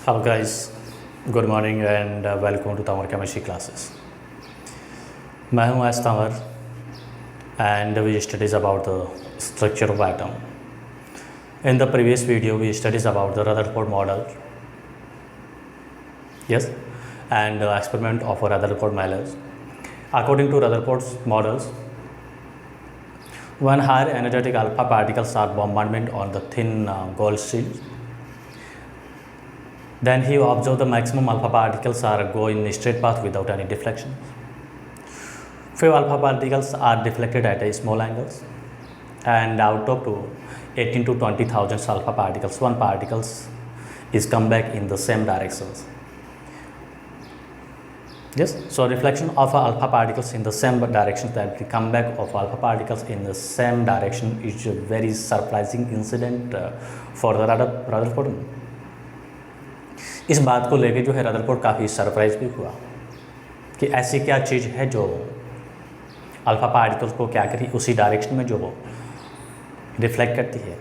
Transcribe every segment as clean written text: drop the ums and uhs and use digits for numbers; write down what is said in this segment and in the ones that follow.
Hello guys, good morning and welcome to Tanwar chemistry classes. मैं हूं आज Tanwar and we studies about the structure of atom. In the previous video we studies about the Rutherford model, yes, and experiment of Rutherford Malloy. According to Rutherford's models, when higher energetic alpha particles are bombarded on the thin gold shield, then he observed the maximum alpha particles are go in straight path without any deflection. Few alpha particles are deflected at a small angles, and out of to 18 to 20,000 alpha particles, one particles is come back in the same directions. Yes, so reflection of alpha particles in the same direction, that the comeback of alpha particles in the same direction is a very surprising incident for the Rutherford. इस बात को लेके जो है Rutherford काफ़ी surprise भी हुआ कि ऐसी क्या चीज़ है जो अल्फा पार्टिकल्स को क्या करी उसी डायरेक्शन में जो वो रिफ्लेक्ट करती है।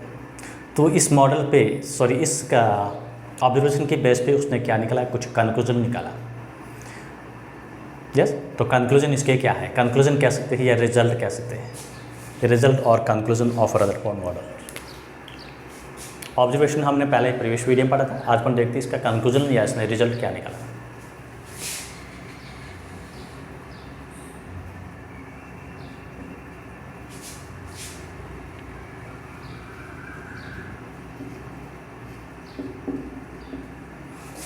तो इस मॉडल पे इसका ऑब्जर्वेशन की बेस पे उसने क्या निकाला, कुछ कंक्लूजन निकाला। यस, तो कंक्लूजन इसके क्या है, कंक्लूजन कह सकते हैं या रिजल्ट कह सकते हैं, रिजल्ट और conclusion of Rutherford model. Observation हमने पहले प्रीवियस वीडियो में पढ़ा था, आज अपन देखते हैं इसका कंक्लूजन या इसने रिजल्ट क्या निकाला।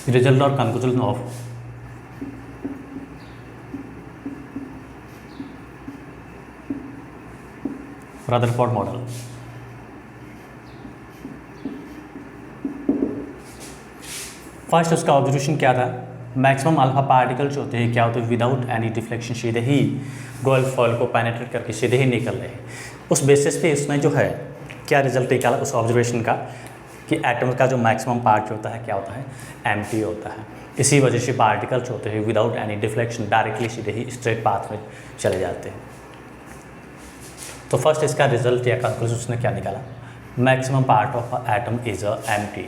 रिजल्ट और conclusion of Rutherford model. First उसका ऑब्जर्वेशन क्या था, मैक्सिमम अल्फा पार्टिकल्स होते हैं क्या होते हैं विदाउट एनी डिफ्लेक्शन, सीधे ही गोल्ड फॉइल को पेनेट्रेट करके सीधे ही निकल रहे हैं। उस बेसिस पे इसने जो है क्या रिजल्ट निकाला उस ऑब्जर्वेशन का कि एटम का जो मैक्सिमम पार्ट होता है क्या होता है, एम्प्टी होता है। इसी वजह से पार्टिकल्स होते हैं विदाउट एनी डिफ्लेक्शन डायरेक्टली सीधे ही स्ट्रेट पाथ में चले जाते हैं। तो फर्स्ट इसका रिजल्ट या कंक्लूजन उसने क्या निकाला, maximum part of atom is empty.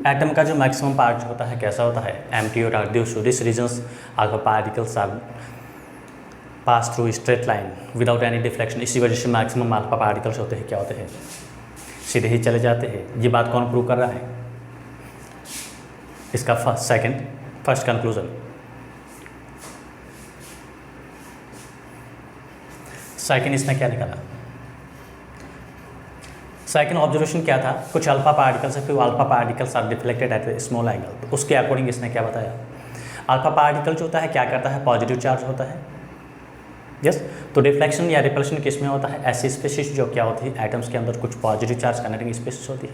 Atom का जो मैक्सिमम पार्ट होता है कैसा होता है, एम्प्टी होता है। Due to this reasons alpha particles are pass through straight line without any deflection. इसी वजह से मैक्सिमम अल्फा पार्टिकल्स होते हैं क्या होते हैं, सीधे ही चले जाते हैं। ये बात कौन प्रूव कर रहा है, इसका फर्स्ट कंक्लूजन। सेकंड इसने क्या निकाला, सेकंड ऑब्जर्वेशन क्या था, कुछ अल्फा पार्टिकल्स है, फिर alpha particles are deflected at a small angle. तो उसके अकॉर्डिंग इसने क्या बताया, अल्फा पार्टिकल जो होता है क्या करता है, पॉजिटिव चार्ज होता है। यस, तो डिफ्लेक्शन या रिपल्शन किस में होता है, ऐसी स्पेसीज जो क्या होती है एटम्स के अंदर कुछ पॉजिटिव चार्ज कनेक्टिंग स्पेसीज होती है।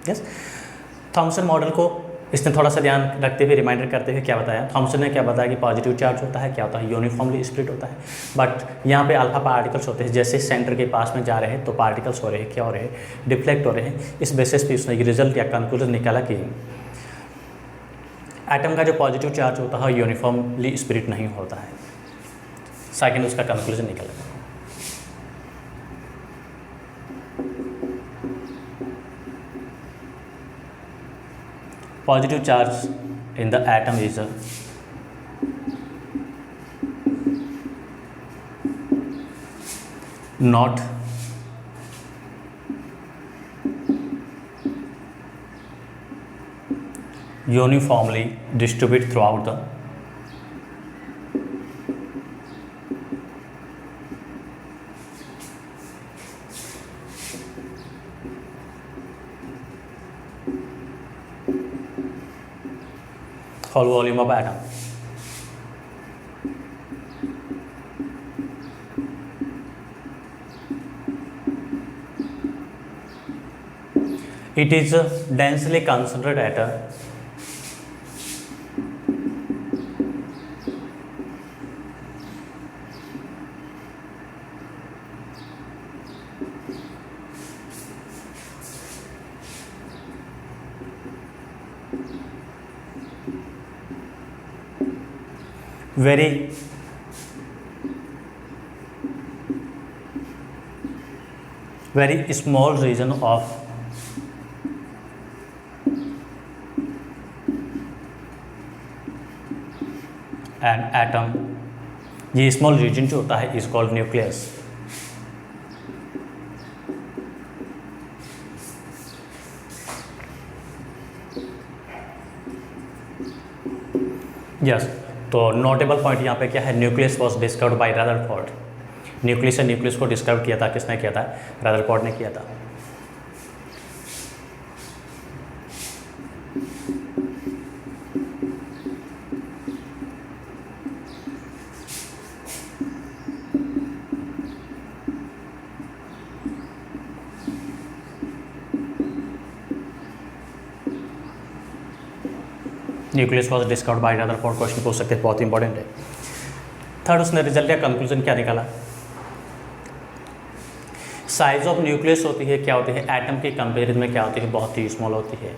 यस, थॉमसन मॉडल को इसने थोड़ा सा ध्यान रखते हुए रिमाइंडर करते हुए क्या बताया, थॉमसन ने क्या बताया कि पॉजिटिव चार्ज होता है क्या होता है, यूनिफॉर्मली स्प्लिट होता है। बट यहाँ पे अल्फा पार्टिकल्स होते हैं जैसे सेंटर के पास में जा रहे हैं तो पार्टिकल्स हो रहे हैं क्या हो रहे हैं, डिफ्लेक्ट हो रहे हैं। इस बेसिस पे उसने रिजल्ट या कंक्लूजन निकाला कि एटम का जो पॉजिटिव चार्ज होता है यूनिफॉर्मली स्प्लिट नहीं होता है। सेकंड उसका कंक्लूजन निकला। Positive charge in the atom is not uniformly distributed throughout the whole volume of atom. It is densely concentrated at a very small region of an atom, ये small reason जो होता है is called nucleus. Yes, तो notable point यहाँ पे क्या है, nucleus was discovered by Rutherford. Nucleus को डिस्कवर किया था, किसने किया था? रदरफोर्ड ने किया था। Nucleus was discovered by Rutherford, question पूछ सकते हैं, बहुत इंपॉर्टेंट है। थर्ड, उसने रिजल्ट या कंक्लूजन क्या निकाला? साइज ऑफ न्यूक्लियस होती है क्या होती है? एटम के कंपेरिजन में क्या होती है? बहुत ही स्मॉल होती है।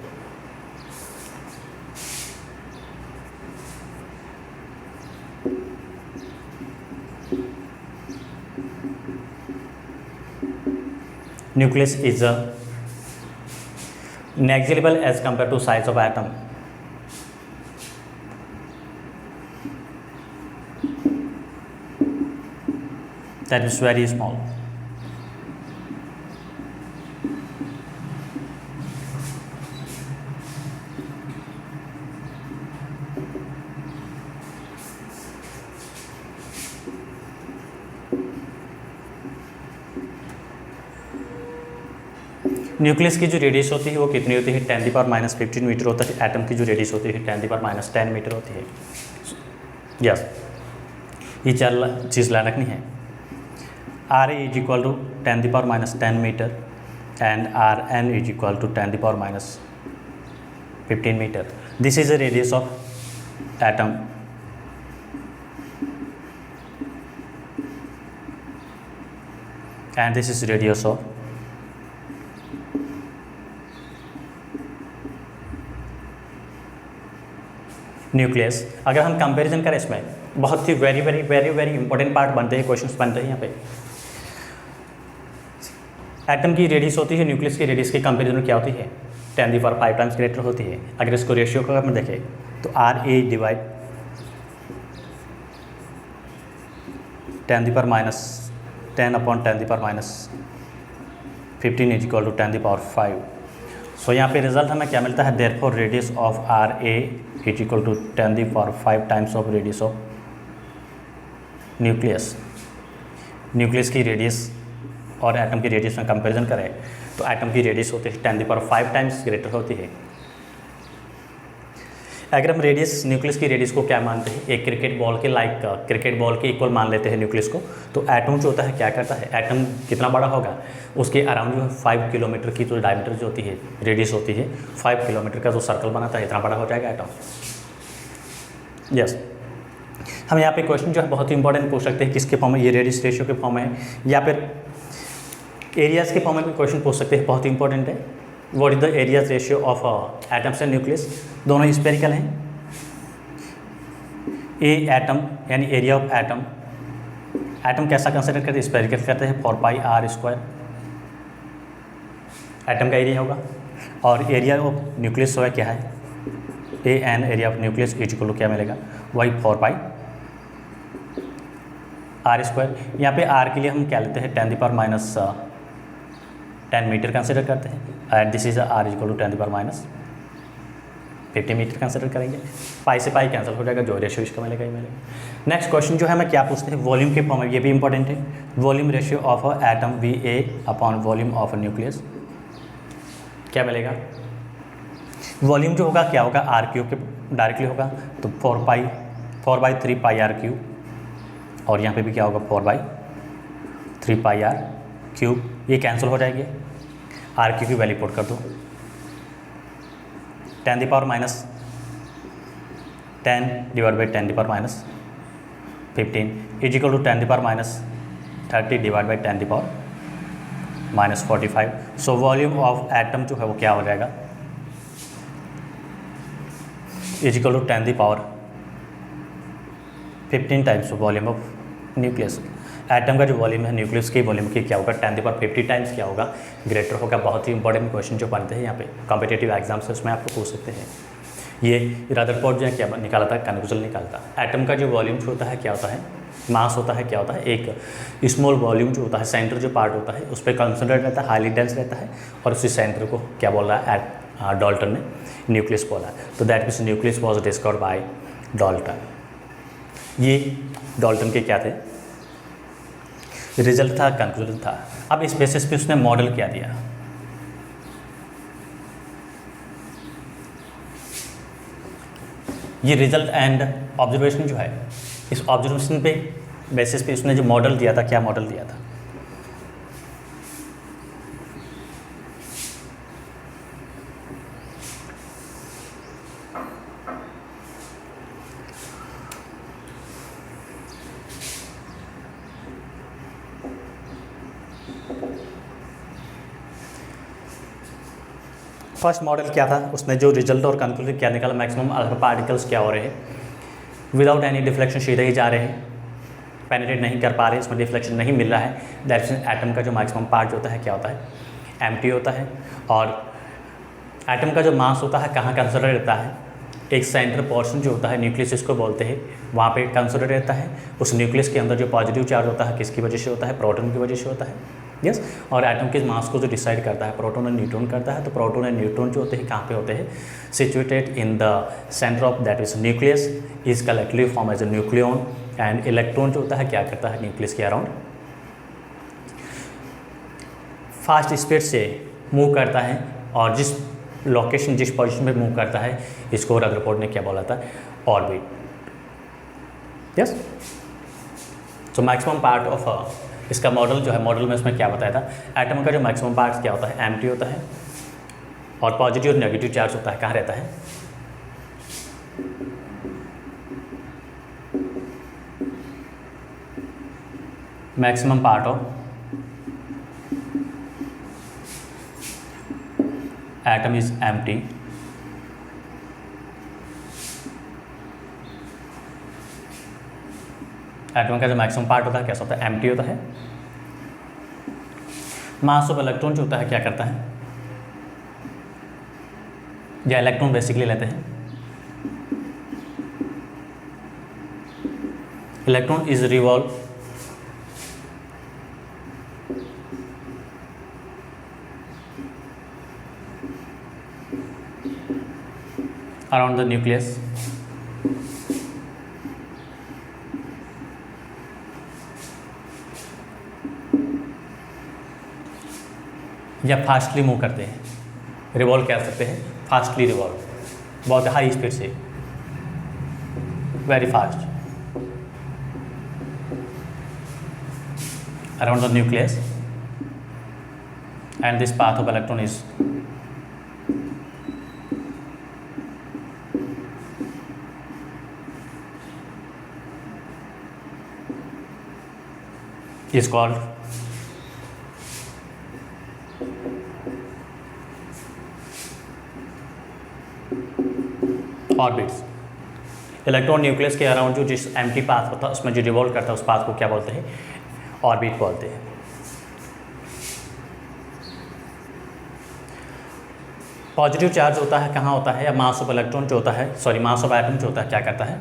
Nucleus is negligible as compare to size of atom. That is very small. Nucleus की जो रेडियस होती है वो कितनी होती है? 10⁻⁻15 मीटर होता है। एटम की जो रेडियस होती है 10⁻10 मीटर होती है। यस, ये चीज़ ला रखनी है। R is equal to 10⁻10 meter and Rn is equal to 10⁻15 meter. This is the radius of atom. And this is radius of nucleus. अगर हम कंपैरिजन करें इसमें, बहुत ही वेरी इंपॉर्टेंट पार्ट बनते हैं, क्वेश्चंस बनते हैं यहाँ पे। एटम की रेडियस होती है, न्यूक्लियस की रेडियस के कंपेरिजन में क्या होती है? 10⁵ टाइम्स ग्रेटर होती है। अगर इसको रेशियो को हम देखें तो RA divide 10⁻10⁻15 is equal to 10⁵। So यहाँ पे रिजल्ट हमें क्या मिलता है? Therefore radius of RA is equal to 10⁵ times of radius of nucleus. Nucleus की रेडियस और एटम की रेडियस में कंपैरिजन करें तो एटम की रेडियस होती है 10⁵ टाइम्स ग्रेटर होती है। अगर हम रेडियस, न्यूक्लियस की रेडियस को क्या मानते हैं? एक क्रिकेट बॉल के क्रिकेट बॉल के इक्वल मान लेते हैं न्यूक्लियस को। तो एटम जो होता है क्या करता है? एटम कितना बड़ा होगा? उसके अराउंड जो है 5 किलोमीटर की जो डायमीटर जो होती है, रेडियस होती है 5 किलोमीटर का जो सर्कल बनाता है, इतना बड़ा हो जाएगा एटम। यस, हम यहाँ पे क्वेश्चन जो है बहुत ही इंपॉर्टेंट पूछ सकते हैं, किसके फॉर्म में? ये रेडियस रेशियो के फॉर्म में, या फिर एरियाज़ के फॉर्म में भी क्वेश्चन पूछ सकते हैं, बहुत इंपॉर्टेंट है। What is the areas ratio of atoms and nucleus? दोनों स्पेरिकल हैं। ए एटम यानी एरिया ऑफ एटम, एटम कैसा कंसिडर करते हैं? स्पेरिकल करते हैं, 4πr²। एटम का एरिया होगा। और एरिया ऑफ न्यूक्लियस जो है क्या है? AN area of nucleus is equal to क्या मिलेगा? वही 4πr²। यहाँ पे r के लिए हम क्या लेते हैं? 10⁻10 मीटर कंसिडर करते हैं। And this is r is equal to 10⁻50 metre consider करेंगे। पाई से पाई कैंसिल हो जाएगा, जो रेशियो इसका मिलेगा ही मिलेगा। नेक्स्ट क्वेश्चन जो है हमें क्या पूछते हैं? वॉल्यूम के फॉर्म में, ये भी इंपॉर्टेंट है। Volume ratio of a atom VA upon volume of a nucleus क्या मिलेगा? वॉल्यूम जो होगा क्या होगा? r³ के डायरेक्टली होगा, तो 4/3πr³। और यहाँ पे भी क्या होगा? 4/3πr³। ये कैंसिल हो जाएंगे। r³ की वैल्यू पुट कर दो, 10⁻10 divide by 10⁻15 is equal to 10⁻30 divide by 10⁻45। So volume of atom जो है वो क्या हो जाएगा? Is equal to 10⁻ 15 times volume of nucleus. Atom का जो वॉल्यूम है न्यूक्लियस की वॉल्यूम की क्या होगा, 10⁻50 टाइम्स क्या होगा, ग्रेटर होगा। बहुत ही इंपॉर्टेंट क्वेश्चन जो बनते हैं यहाँ पे कॉम्पिटेटिव एग्जाम्स है उसमें आपको पूछ सकते हैं। ये रदरफोर्ड जो है क्या निकाला था, कंक्लूजन निकालता। एटम का जो वॉल्यूम होता है क्या होता है, मास होता है क्या होता है, एक स्मॉल वॉल्यूम जो होता है, सेंटर जो पार्ट होता है उस पर कंसंट्रेट रहता है, हाईली डेंस रहता है, और उसी सेंटर को क्या बोल रहा है डाल्टन ने न्यूक्लियस बोला है। तो that means nucleus was discovered by Dalton. ये डाल्टन के क्या थे, रिजल्ट था, कंक्लूजन था। अब इस बेसिस पे उसने मॉडल क्या दिया, ये रिजल्ट एंड ऑब्जर्वेशन जो है, इस ऑब्जर्वेशन पे बेसिस पे उसने जो मॉडल दिया था, क्या मॉडल दिया था, फर्स्ट मॉडल क्या था, उसने जो रिजल्ट और कंक्लूजन क्या निकाला, मैक्सिमम अल्फा पार्टिकल्स क्या हो रहे हैं, विदाउट एनी डिफ्लेक्शन सीधे ही जा रहे हैं, पेनिट्रेट नहीं कर पा रहे, इसमें डिफ्लेक्शन नहीं मिल रहा है। दैट मीन्स एटम का जो मैक्सिमम पार्ट होता है क्या होता है, एम्प्टी होता है। और एटम का जो मास होता है कहाँ कंसंट्रेट रहता है, एक सेंटर पोर्शन जो होता है न्यूक्लियस इसको बोलते हैं, वहाँ पे कंसंट्रेट रहता है। उस न्यूक्लियस के अंदर जो पॉजिटिव चार्ज होता है किसकी वजह से होता है, प्रोटॉन की वजह से होता है। यस और एटम के मास को जो डिसाइड करता है प्रोटॉन और न्यूट्रॉन करता है। तो प्रोटॉन और न्यूट्रॉन जो होते हैं कहाँ पे होते हैं, situated in the centre of that is nucleus, is collectively form as a nucleon. And electron जो होता है क्या करता है, न्यूक्लियस के अराउंड फास्ट स्पीड से मूव करता है, और जिस लोकेशन जिस पोजीशन पे मूव करता है इसको रदरफोर्ड ने क्या बोला था, orbit. Yes so maximum part of इसका मॉडल जो है, मॉडल में उसमें क्या बताया था, एटम का जो मैक्सिमम पार्ट क्या होता है, एम्प्टी होता है, और पॉजिटिव और नेगेटिव चार्ज होता है कहाँ रहता है, maximum part of atom is empty, atom का जो मैक्सिमम पार्ट होता है कैसा होता है, एम्प्टी होता है। मास ऑफ इलेक्ट्रॉन जो होता है क्या करता है, या इलेक्ट्रॉन बेसिकली लेते हैं, electron is revolve around the nucleus या फास्टली मूव करते हैं, रिवॉल्व कर सकते हैं, फास्टली रिवॉल्व, बहुत हाई स्पीड से, very fast around the nucleus, and this path of electron is called orbits. Electron nucleus के अराउंड जो जिस एम्प्टी पाथ होता है उसमें जो रिवॉल्व करता है उस पाथ को क्या बोलते हैं, ऑर्बिट बोलते हैं। पॉजिटिव चार्ज होता है कहाँ होता है, या मास ऑफ इलेक्ट्रॉन जो होता है, सॉरी मास ऑफ एटम जो होता है क्या करता है,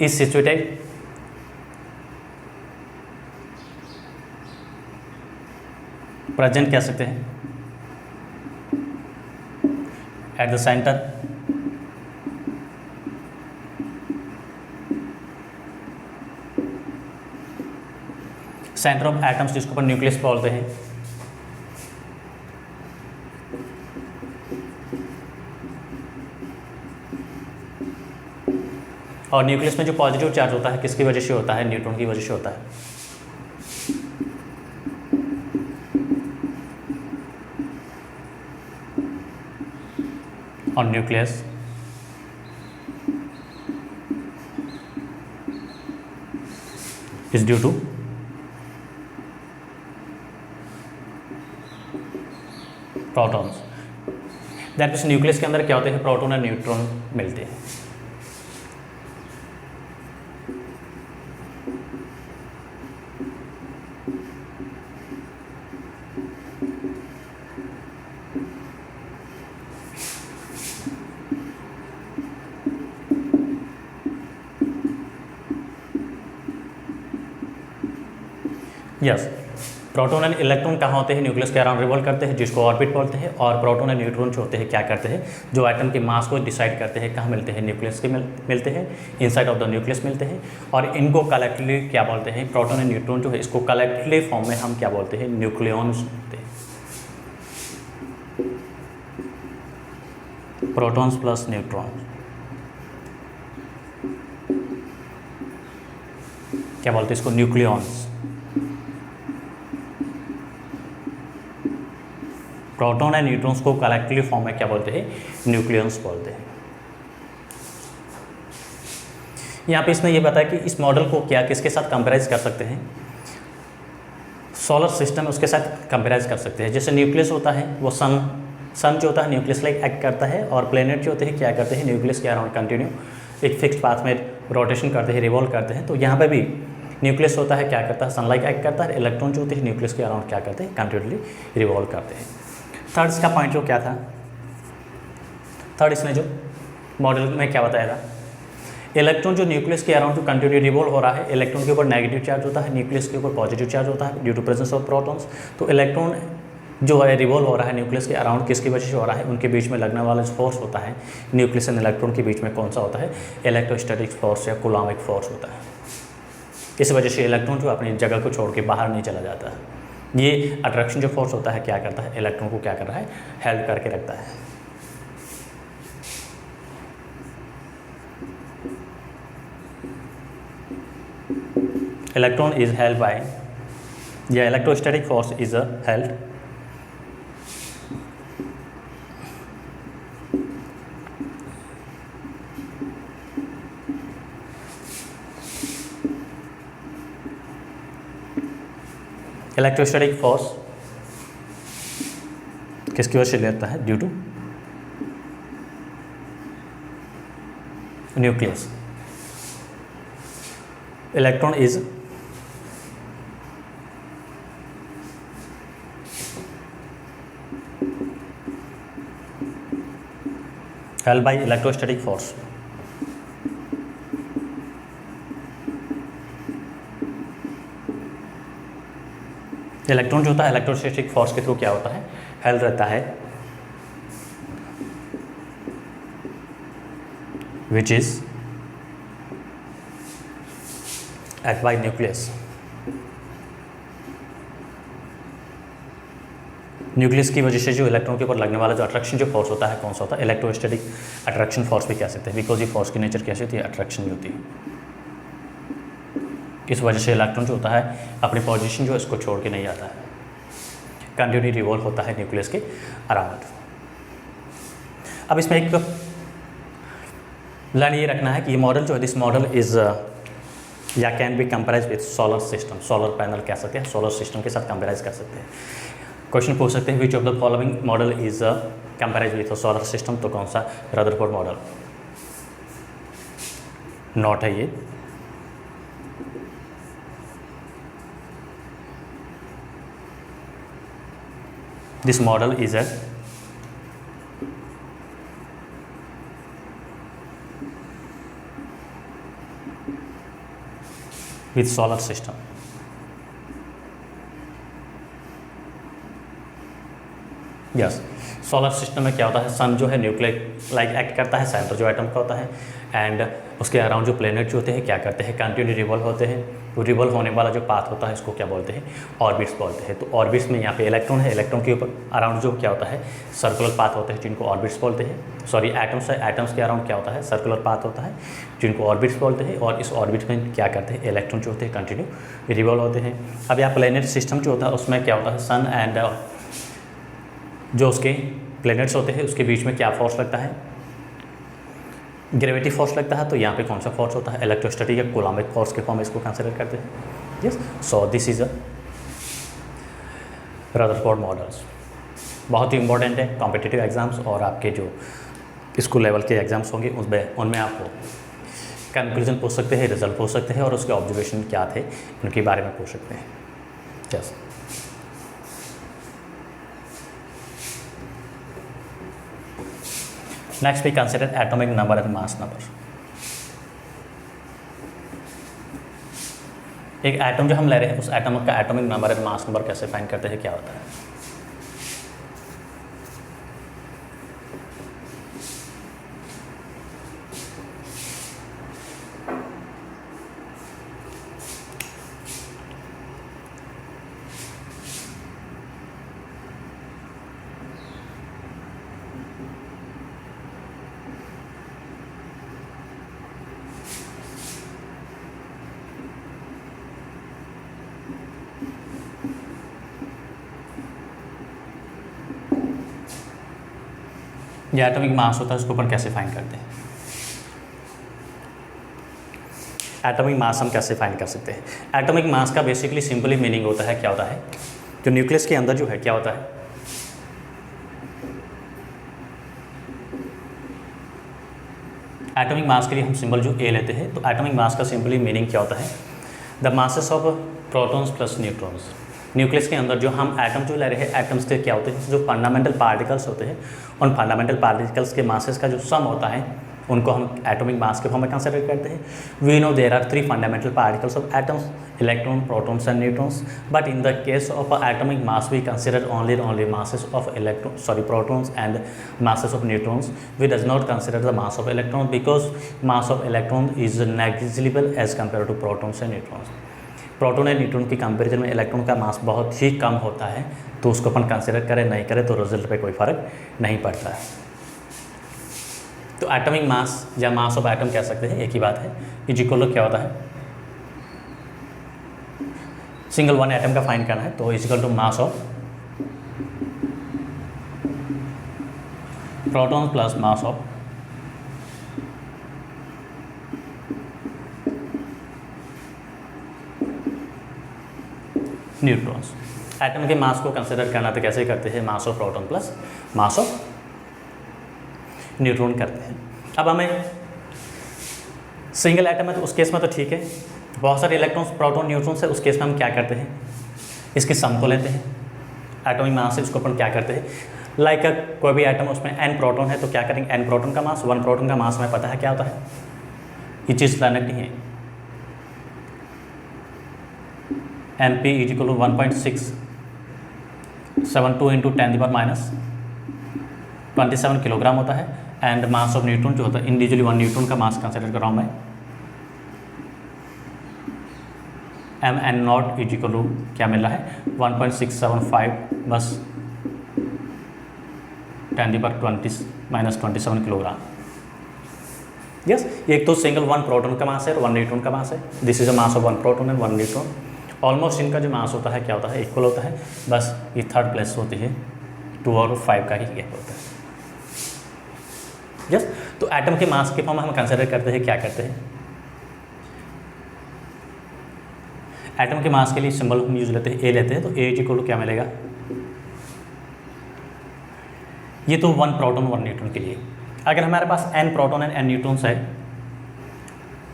इज सिचुएटेड प्रेजेंट कह सकते हैं at the centre centre of atoms जिसको अपन न्यूक्लियस बोलते हैं। और न्यूक्लियस में जो पॉजिटिव चार्ज होता है किसकी वजह से होता है, न्यूट्रॉन की वजह से होता है। और nucleus is due to protons. That means nucleus के अंदर क्या होते हैं, प्रोटॉन और न्यूट्रॉन मिलते हैं। यस, प्रोटॉन एंड इलेक्ट्रॉन कहाँ होते हैं, न्यूक्लियस के अराउंड रिवॉल्व करते हैं, जिसको ऑर्बिट बोलते हैं। और प्रोटॉन एंड न्यूट्रॉन जो होते हैं क्या करते हैं, जो एटम के मास को डिसाइड करते हैं, कहाँ मिलते हैं, न्यूक्लियस के मिलते हैं, इनसाइड ऑफ द न्यूक्लियस मिलते हैं। और इनको कलेक्टिवली क्या बोलते हैं, प्रोटॉन एंड न्यूट्रॉन जो है इसको कलेक्टिवली फॉर्म में हम क्या बोलते हैं, न्यूक्लियॉन्स बोलते हैं। प्रोटॉन्स प्लस न्यूट्रॉन क्या बोलते हैं इसको, न्यूक्लियॉन्स। प्रोटॉन एंड न्यूट्रॉन्स को कलेक्टिवली फॉर्म में क्या बोलते हैं, न्यूक्लियॉन्स बोलते हैं। यहाँ पे इसने ये बताया कि इस मॉडल को क्या किसके साथ कंपेराइज कर सकते हैं, सोलर सिस्टम उसके साथ कंपेराइज कर सकते हैं। जैसे न्यूक्लियस होता है वो सन जो होता है न्यूक्लियस लाइक एक्ट करता है, और प्लेनेट जो होते हैं क्या करते हैं, न्यूक्लियस के अराउंड कंटिन्यू एक फिक्स्ड पाथ में रोटेशन करते हैं, रिवॉल्व करते हैं। तो यहाँ पे भी न्यूक्लियस होता है क्या करता है, सनलाइक एक्ट करता है। इलेक्ट्रॉन जो होते हैं न्यूक्लियस के अराउंड क्या करते हैं, कंटिन्यूली रिवॉल्व करते हैं। थर्ड इसका पॉइंट जो क्या था, थर्ड इसने जो मॉडल में क्या बताया था, इलेक्ट्रॉन जो न्यूक्लियस के अराउंड जो कंटिन्यू रिवॉल्व हो रहा है, इलेक्ट्रॉन के ऊपर नेगेटिव चार्ज होता है, न्यूक्लियस के ऊपर पॉजिटिव चार्ज होता है due to presence of protons. तो इलेक्ट्रॉन जो है रिवॉल्व हो रहा है न्यूक्लियस के अराउंड, किसकी वजह से हो रहा है, उनके बीच में लगने वाला जो फोर्स होता है न्यूक्लियस एंड इलेक्ट्रॉन के बीच में कौन सा होता है, इलेक्ट्रोस्टैटिक फोर्स या कूलॉमिक फोर्स होता है। इस वजह से इलेक्ट्रॉन जो अपनी जगह को छोड़ के बाहर नहीं चला जाता है। ये अट्रैक्शन जो फोर्स होता है क्या करता है, इलेक्ट्रॉन को क्या कर रहा है, हेल्ड करके रखता है। इलेक्ट्रॉन इज हेल्ड बाय या electrostatic force is held electrostatic force किसकी वजह से लेता है, due to nucleus. Electron is held by electrostatic force। Electron जो होता है इलेक्ट्रोस्टैटिक फोर्स के थ्रू क्या होता है, हेल्ड रहता है, which is act by nucleus. Nucleus की वजह से जो इलेक्ट्रॉन के ऊपर लगने वाला जो अट्रैक्शन जो फोर्स होता है कौन सा होता है, इलेक्ट्रोस्टैटिक अट्रैक्शन फोर्स भी कह सकते हैं, बिकॉज ये फोर्स की नेचर कैसी होती है, अट्रैक्शन होती है। इस वजह से इलेक्ट्रॉन जो होता है अपनी पोजीशन जो है इसको छोड़ के नहीं आता है, कंटिन्यू रिवॉल्व होता है न्यूक्लियस के अराउंड। अब इसमें एक लाइन ये रखना है कि ये मॉडल जो है, दिस मॉडल इज या can be comprises with solar system, solar panel कह सकते हैं, सोलर सिस्टम के साथ कंपेराइज कर सकते हैं। क्वेश्चन पूछ सकते हैं which of the following model is comprises with solar system, तो कौन सा, रदरफोर्ड मॉडल नॉट है ये। This model is a with solar system. Yes, solar system में क्या होता है, सन जो है न्यूक्लियर लाइक एक्ट करता है, सेंटर जो एटम का होता है, एंड उसके अराउंड जो प्लेनेट जो होते हैं क्या करते हैं, कंटिन्यू रिवॉल्व होते हैं। तो रिवॉल्व होने वाला जो पाथ होता है इसको क्या बोलते हैं, ऑर्बिट्स बोलते हैं। तो ऑर्बिट्स में यहाँ पे इलेक्ट्रॉन है, इलेक्ट्रॉन के ऊपर अराउंड जो क्या होता है, सर्कुलर पाथ होते हैं जिनको ऑर्बिट्स बोलते हैं। सॉरी, एटम्स है, एटम्स के अराउंड क्या होता है, सर्कुलर पाथ होता है जिनको ऑर्बिट्स बोलते हैं। और इस ऑर्बिट में क्या करते हैं, इलेक्ट्रॉन जो होते हैं कंटिन्यू रिवॉल्व होते हैं। अब यहाँ प्लेनेट सिस्टम जो होता है उसमें क्या होता है, सन एंड जो उसके प्लैनेट्स होते हैं उसके बीच में क्या फोर्स लगता है, ग्रेविटी फोर्स लगता है। तो यहाँ पे कौन सा फोर्स होता है, इलेक्ट्रोस्टैटिक या कूलॉमिक फोर्स के फॉर्म में इसको कंसिडर करते हैं। Yes, so this is a Rutherford models. बहुत ही इंपॉर्टेंट है कॉम्पिटिटिव एग्ज़ाम्स और आपके जो स्कूल लेवल के एग्ज़ाम्स होंगे उनमें आपको कंक्लूजन पूछ सकते हैं, रिजल्ट पूछ सकते हैं और उसके ऑब्जर्वेशन क्या थे उनके बारे में पूछ सकते हैं। Yes, next we consider atomic number and mass number. एक एटम जो हम ले रहे हैं उस एटम का atomic number and mass number कैसे फाइंड करते हैं, क्या होता है। ये एटॉमिक मास होता है, उसको अपन कैसे फाइंड करते हैं। एटॉमिक मास हम कैसे फाइंड कर सकते हैं। एटॉमिक मास का बेसिकली सिंपली मीनिंग होता है, क्या होता है, जो न्यूक्लियस के अंदर जो है क्या होता है, एटॉमिक मास के लिए हम सिंबल जो ए लेते हैं, तो एटॉमिक मास का सिंपली मीनिंग क्या होता है, the masses of protons plus neutrons. Nucleus के अंदर जो हम एटम जो ले रहे हैं, एटम्स के क्या होते हैं, जो फंडामेंटल पार्टिकल्स होते हैं, उन फंडामेंटल पार्टिकल्स के मासेस का जो सम होता है उनको हम एटॉमिक मास के फॉर्म में कंसिडर करते हैं। We know there are 3 fundamental particles of atoms, electron, protons and neutrons, but in the case of atomic mass we consider only masses of protons and masses of neutrons. We does not consider the mass of electron because mass of electron is negligible as compared to protons and neutrons. Proton and neutron की comparison में electron का मास बहुत ही कम होता है, तो उसको अपन consider करें नहीं करें तो रिजल्ट पे कोई फ़र्क नहीं पड़ता है। तो एटॉमिक मास या मास ऑफ एटम कह सकते हैं, एक ही बात है। इज इक्वल टू क्या होता है, सिंगल वन एटम का फाइंड करना है तो is equal to mass of proton plus mass of neutrons. Atom के मास को कंसिडर करना तो कैसे करते हैं, mass of proton plus mass of neutron करते हैं। अब हमें सिंगल एटम है तो उस केस में तो ठीक है, बहुत सारे इलेक्ट्रॉन्स, प्रोटॉन, न्यूट्रॉन्स है, उस केस में हम क्या करते हैं, इसकी सम को लेते हैं। एटॉमिक मास है उसको अपन क्या करते हैं, लाइक कोई भी एटम उसमें n प्रोटॉन है तो क्या करेंगे, n प्रोटॉन का मास, 1 प्रोटॉन का मास हमें पता है क्या होता है, ये चीज़ प्लानट नहीं है, mp is equal to 1.672 into 10⁻27 kilogram होता है। एंड मास ऑफ न्यूट्रॉन जो होता है, इंडिविजुअली 1 न्यूट्रॉन का मास कंसिडर कर रहा हूँ मैं, mn0 इज इक्वल टू क्या मिल रहा है, 1.675 बस 10⁻27 किलोग्राम। यस, एक तो सिंगल 1 प्रोटॉन का मास है और 1 न्यूट्रॉन का मास है, this is a mass of 1 proton and 1 neutron. Almost इनका जो मास होता है क्या होता है, इक्वल होता है, बस ये थर्ड प्लेस होती है, 2 और 5 का ही गैप होता है। यस, तो एटम के मास के फॉर्म में हम कंसिडर करते हैं, क्या करते हैं, एटम के मास के लिए सिंबल हम यूज लेते हैं, ए लेते हैं, तो ए इक्वल टू क्या मिलेगा, ये तो 1 प्रोटॉन 1 न्यूट्रॉन के लिए। अगर हमारे पास n proton and n neutrons है,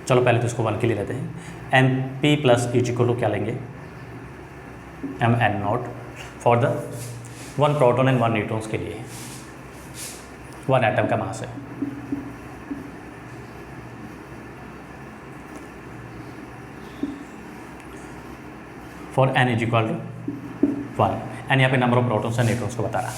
चलो पहले तो इसको 1 के लिए लेते हैं, mp plus is equal to क्या लेंगे, mn0 for the 1 proton and 1 neutrons के लिए, 1 एटम का मास है। For n is equal to 1, N यहाँ पे number of protons and neutrons को बता रहा है।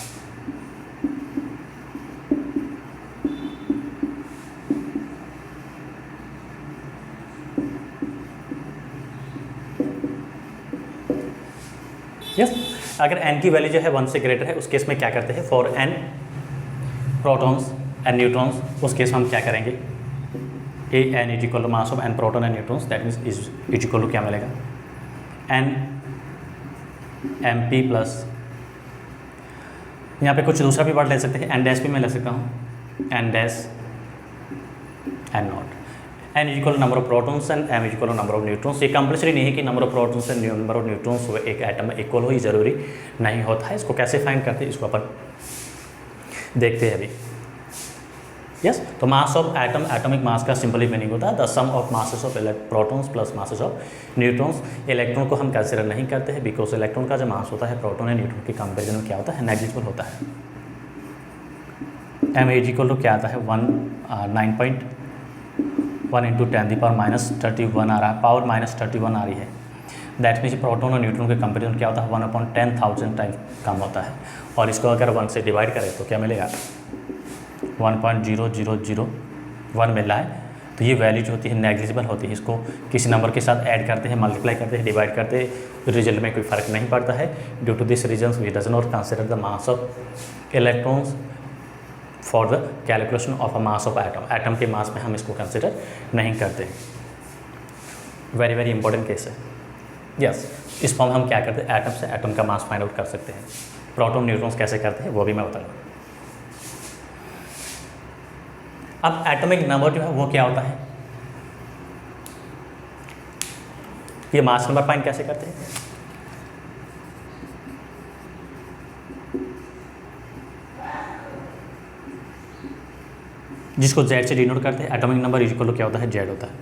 यस, अगर n की वैल्यू जो है 1 से ग्रेटर है, उस केस में क्या करते हैं, for n protons and neutrons, उस केस में हम क्या करेंगे, A n is equal to mass of n proton and neutrons, that means is equal to क्या मिलेगा, n mp प्लस, यहाँ पे कुछ दूसरा भी वर्ड ले सकते हैं, n डैश भी मैं ले सकता हूँ, n dash n naught, N equal number of protons and M equal number of neutrons. ये कंपल्सरी नहीं है कि number of protons and number of neutrons वो एक एटम में इक्वल हो, ये जरूरी नहीं होता है। इसको कैसे फाइंड करते हैं इसको अपन देखते हैं अभी। यस, तो mass of atom, atomic mass का सिंपली मीनिंग होता है the sum of masses of protons plus masses of neutrons. Electron को हम कंसिडर नहीं करते हैं बिकॉज इलेक्ट्रॉन का जो मास होता है प्रोटॉन एंड न्यूट्रॉन के कंपेरिजन में क्या होता है, नेग्लिजिबल होता है। एम एज इक्वल टू क्या आता है 9.1 इंटू 10⁻³ आ रहा है, पावर -31 आ रही है। दैट मीन्स प्रोटॉन और न्यूट्रॉन के कंपेरिजन क्या होता है 1/10,000 टाइम कम होता है। और इसको अगर 1 से डिवाइड करें तो क्या मिलेगा 1.0001 मिल रहा है। तो ये वैल्यू जो होती है नेग्लिजिबल होती है। इसको किसी नंबर के साथ ऐड करते हैं, मल्टीप्लाई करते हैं, डिवाइड करते हैं, रिजल्ट में कोई फ़र्क नहीं पड़ता है। Due to this reason we does not consider the mass of electrons for the calculation of a mass of atom. Atom के मास में हम इसको कंसिडर नहीं करते। वेरी वेरी इंपॉर्टेंट केस है। यस, इस फॉर्म हम क्या करते हैं, एटम से एटम का मास फाइंड आउट कर सकते हैं। प्रोटॉन न्यूट्रॉन्स कैसे करते हैं वो भी मैं बताऊँगा। अब एटॉमिक नंबर जो है वो क्या होता है, ये मास नंबर फाइंड कैसे करते हैं। जिसको Z से डिनोट करते हैं। एटॉमिक नंबर इक्वल टू क्या होता है, Z होता है।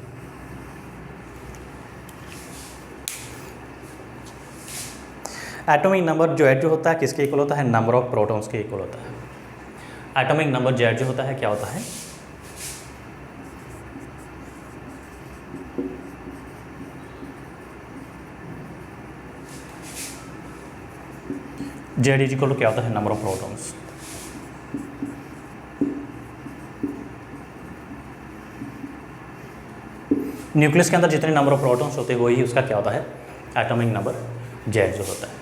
एटॉमिक नंबर Z जो होता है किसके इक्वल होता है, नंबर ऑफ प्रोटॉन्स के इक्वल होता है। एटॉमिक नंबर Z जो होता है क्या होता है, Z इज इक्वल टू क्या होता है, नंबर ऑफ प्रोटॉन्स। न्यूक्लियस के अंदर जितने नंबर ऑफ प्रोटॉन्स होते हैं वही उसका क्या होता है, एटॉमिक नंबर Z जो होता है।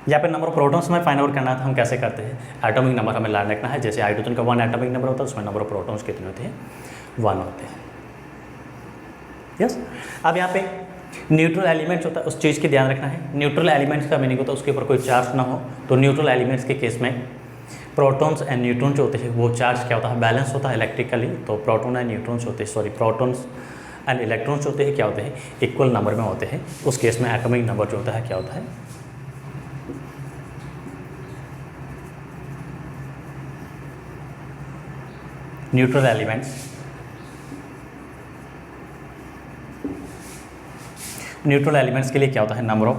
यहाँ पे नंबर ऑफ प्रोटॉन्स में फाइंड आउट करना है तो हम कैसे करते हैं, एटॉमिक नंबर हमें ला रखना है। जैसे हाइड्रोजन का 1 एटॉमिक नंबर होता है, उसमें नंबर ऑफ प्रोटॉन्स कितने होते हैं, 1 होते हैं। यस, अब यहाँ पे न्यूट्रल एलिमेंट्स होता है, उस चीज़ की ध्यान रखना है। न्यूट्रल एलिमेंट्स का मीनिंग होता है उसके ऊपर कोई चार्ज ना हो। तो न्यूट्रल एलिमेंट्स के केस में प्रोटॉन्स एंड न्यूट्रॉन्स जो होते हैं वो चार्ज क्या होता है, बैलेंस होता है इलेक्ट्रिकली। तो प्रोटॉन एंड न्यूट्रॉन्स होते हैं, सॉरी प्रोटॉन्स एंड इलेक्ट्रॉन्स होते हैं क्या होते हैं, इक्वल नंबर में होते हैं। उस केस में एटॉमिक नंबर जो होता है क्या होता है, न्यूट्रल एलिमेंट्स के लिए क्या होता है, number of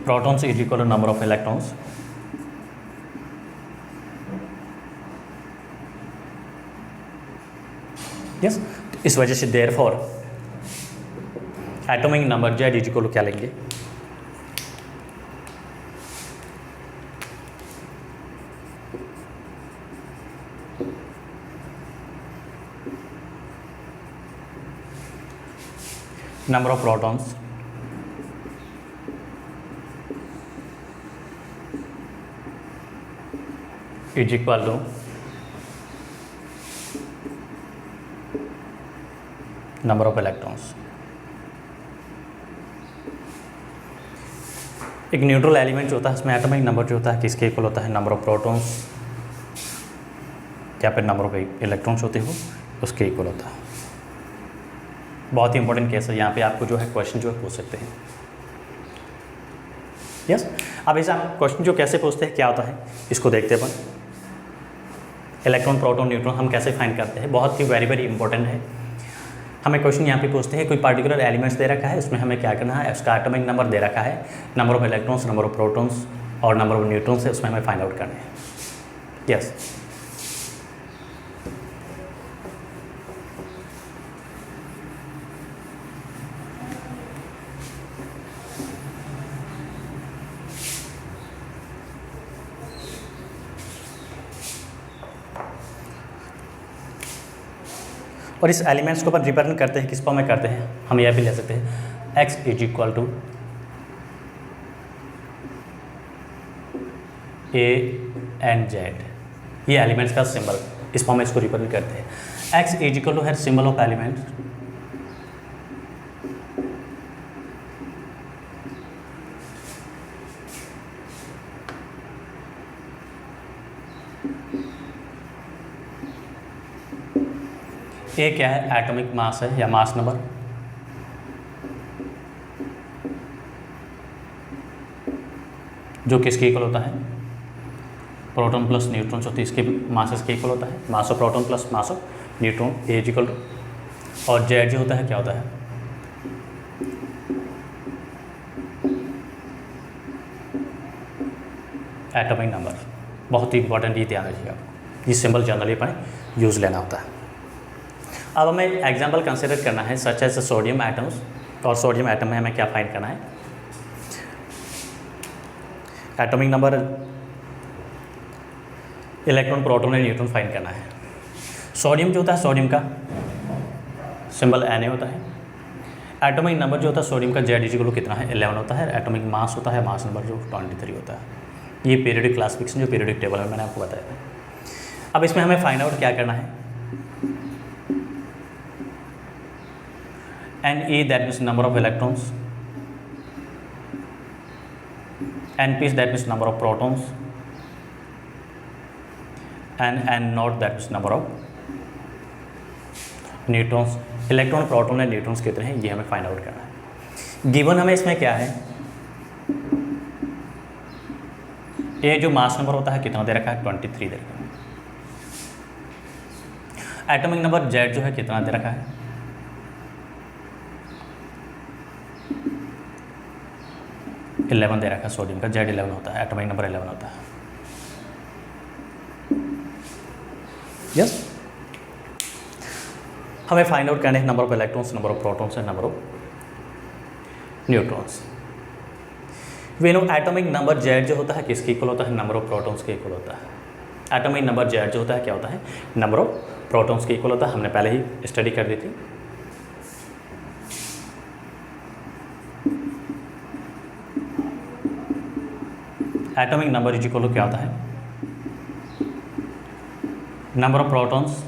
protons is equal to number of electrons. Yes, इस वजह से therefore atomic number Z is equal to क्या लेंगे, number of protons is equal to number of electrons। एक न्यूट्रल एलिमेंट जो होता है इसमें एटॉमिक नंबर जो होता है किसके इक्वल होता है, नंबर ऑफ प्रोटॉन्स या फिर नंबर ऑफ इलेक्ट्रॉन्स होते हो उसके इक्वल होता है। बहुत ही इंपॉर्टेंट केस है, यहाँ पे आपको जो है क्वेश्चन जो है पूछ सकते हैं। यस, अब ऐसा क्वेश्चन जो कैसे पूछते हैं क्या होता है इसको देखते हैं अपन। इलेक्ट्रॉन प्रोटॉन न्यूट्रॉन हम कैसे फाइंड करते हैं, बहुत ही वेरी वेरी इंपॉर्टेंट है। हमें क्वेश्चन यहाँ पे पूछते हैं कोई पर्टिकुलर एलिमेंट्स दे रखा है, उसमें हमें क्या करना है, उसका एटॉमिक नंबर दे रखा है, number of electrons, number of protons और नंबर ऑफ न्यूट्रॉन्स है, उसमें हमें फाइंड आउट करना है। यस, और इस एलिमेंट्स को अपन रिप्रेजेंट करते हैं किस फॉर्म में करते हैं, हम यह भी ले सकते हैं x is equal to A and Z, ये एलिमेंट्स का सिंबल, इस फॉर्म में इसको रिप्रेजेंट करते हैं। x इज इक्वल टू है सिंबल ऑफ एलिमेंट्स, ए क्या है, एटॉमिक मास है या मास नंबर, जो किसके इक्वल होता है, प्रोटॉन प्लस न्यूट्रॉन होती है, इसके मासेस के इक्वल होता है, mass of proton plus mass of neutron A is equal to, और जेड जो होता है क्या होता है, एटॉमिक नंबर। बहुत ही इंपॉर्टेंट, ये ध्यान रखिएगा, ये सिंबल जनरली अपने यूज़ लेना होता है। अब हमें एग्जाम्पल कंसिडर करना है सच एज सोडियम एटम्स, और सोडियम एटम में हमें क्या फाइंड करना है, atomic number, electron proton and neutron find करना है। सोडियम जो होता है, सोडियम का सिंबल Na होता है, एटॉमिक नंबर जो होता है सोडियम का Z कितना है 11 होता है, एटॉमिक मास होता है, मास नंबर जो 23 होता है। ये पीरियडिक क्लासिफिकेशन जो पीरियडिक टेबल है मैंने आपको बताया। अब इसमें हमें फाइंड आउट क्या करना है, Ne that means number of electrons, Np that means number of protons, and N0 that means number of neutrons. Electron proton and neutrons कितने हैं ये हमें फाइंड आउट करना है। गिवन हमें इसमें क्या है, ये जो मास नंबर होता है कितना दे रखा है 23 दे रखा है। एटॉमिक नंबर Z जो है कितना दे रखा है, इलेवन दे रखा है, सोडियम का Z11 होता है, एटॉमिक नंबर 11 होता है। यस, हमें फाइंड आउट करने हैं number of electrons, number of protons and number of neutrons. We know atomic number Z जो होता है किसके इक्वल होता है, नंबर ऑफ प्रोटॉन्स के इक्वल होता है। एटॉमिक नंबर Z जो होता है क्या होता है, नंबर ऑफ प्रोटॉन्स के इक्वल होता है, हमने पहले ही स्टडी कर दी थी। Atomic number is equal to क्या होता है, number of protons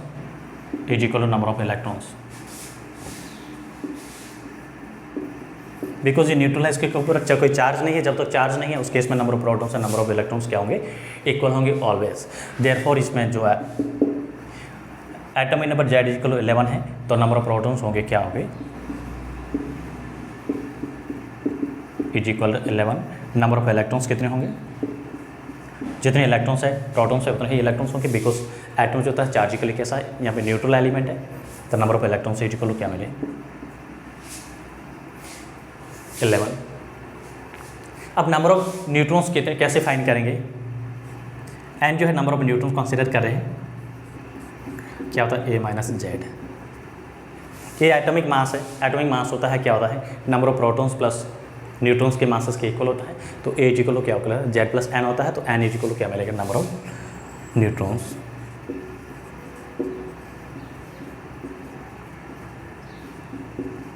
is equal to number of electrons. Because ये न्यूट्रल है, इसके ऊपर अच्छा कोई चार्ज नहीं है, जब तक चार्ज नहीं है उस केस में नंबर ऑफ प्रोटॉन्स और नंबर ऑफ इलेक्ट्रॉन्स क्या होंगे, इक्वल होंगे ऑलवेज। देयरफॉर इसमें जो है atomic number Z is equal to 11 है, तो नंबर ऑफ प्रोटॉन्स होंगे क्या होंगे, is equal to 11। Number of electrons कितने होंगे, जितने इलेक्ट्रॉन्स है प्रोटॉन्स है उतने ही इलेक्ट्रॉन्स होंगे, बिकॉज एटम जो होता है चार्जिकली कैसा है, यहाँ पे न्यूट्रल एलिमेंट है, तो number of electrons is equal to क्या मिले 11। अब नंबर ऑफ न्यूट्रॉन्स कितने कैसे फाइंड करेंगे, एन जो है नंबर ऑफ न्यूट्रॉन्स कंसिडर कर रहे हैं, क्या होता है A माइनस जेड। ये एटॉमिक मास है, एटॉमिक मास होता है क्या होता है, number of protons plus neutrons के मासेस के इक्वल होता है, तो A इज इक्वल टू क्या होता है Z प्लस N होता है, तो N इज इक्वल टू क्या मिलेगा, number of neutrons.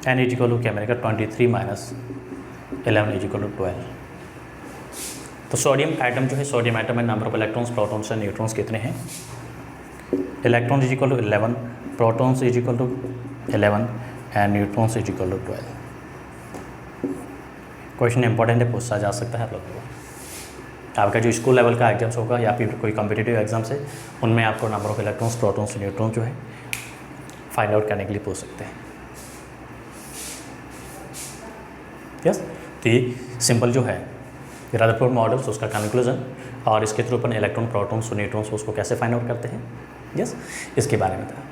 N is equal to क्या मिलेगा 23 माइनस 11 इज इक्वल टू 12। तो सोडियम एटम जो है, सोडियम एटम में number of electrons protons and neutrons कितने हैं, electrons is equal to 11, protons is equal to 11 and neutrons is equal to 12। Question important है, पूछा जा सकता है आप लोगों को। आपका जो स्कूल लेवल का एग्जाम्स होगा या फिर कोई कॉम्पिटिटिव एग्जाम्स है उनमें आपको number of electrons protons neutrons जो है फाइंड आउट करने के लिए पूछ सकते हैं। यस, तो ये सिंपल जो है रदरफोर्ड मॉडल्स, उसका कंक्लूजन और इसके थ्रू अपन इलेक्ट्रॉन प्रोटॉन्स न्यूट्रॉन्स उसको कैसे फाइंड आउट करते हैं, यस इसके बारे में था।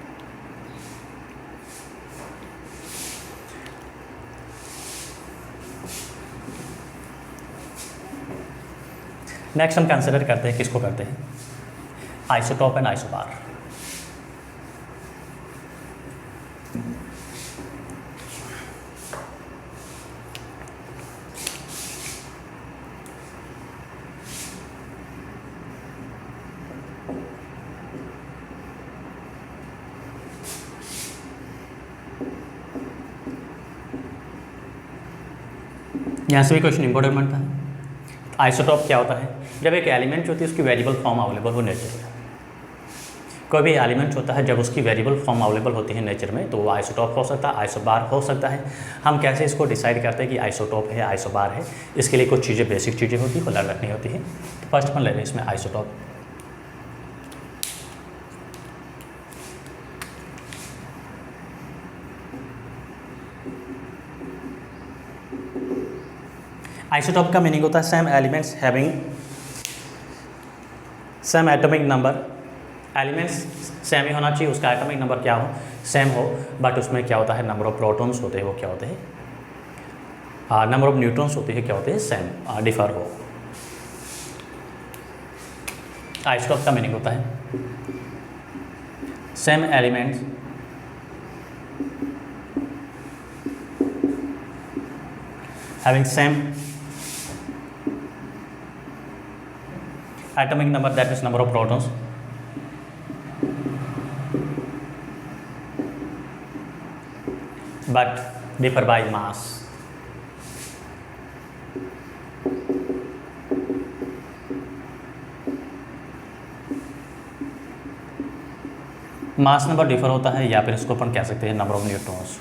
नेक्स्ट हम कंसिडर करते हैं, किसको करते हैं, आइसोटॉप एंड आइसोबार। यहाँ से भी क्वेश्चन इंपॉर्टेंट बनता है। आइसोटॉप क्या होता है, जब एक एलिमेंट जो होती है उसकी वेरिएबल फॉर्म अवेलेबल हो नेचर में। कोई भी एलिमेंट होता है जब उसकी वेरिएबल फॉर्म अवेलेबल होती है नेचर में, तो वो आइसोटॉप हो सकता है, आइसोबार हो सकता है। हम कैसे इसको डिसाइड करते हैं कि आइसोटॉप है आइसोबार है, इसके लिए कुछ चीज़ें बेसिक चीज़ें होती है वो लर्न रखनी होती है। तो फर्स्ट अपन ले रहे हैं इसमें आइसोटॉप। आइसोटॉप का मीनिंग होता है same elements having same atomic number, elements same ही होना चाहिए, उसका एटॉमिक नंबर क्या हो, सेम हो, बट उसमें क्या होता है नंबर ऑफ प्रोटॉन्स होते हैं वो क्या होते हैं, नंबर ऑफ न्यूट्रॉन्स होते हैं क्या होते हैं सेम डिफर हो। आइसोटॉप का मीनिंग होता है same elements having same atomic number, that is number of protons, but differ by mass. Mass number differ होता है या फिर इसको अपन कह सकते हैं नंबर ऑफ न्यूट्रॉन्स।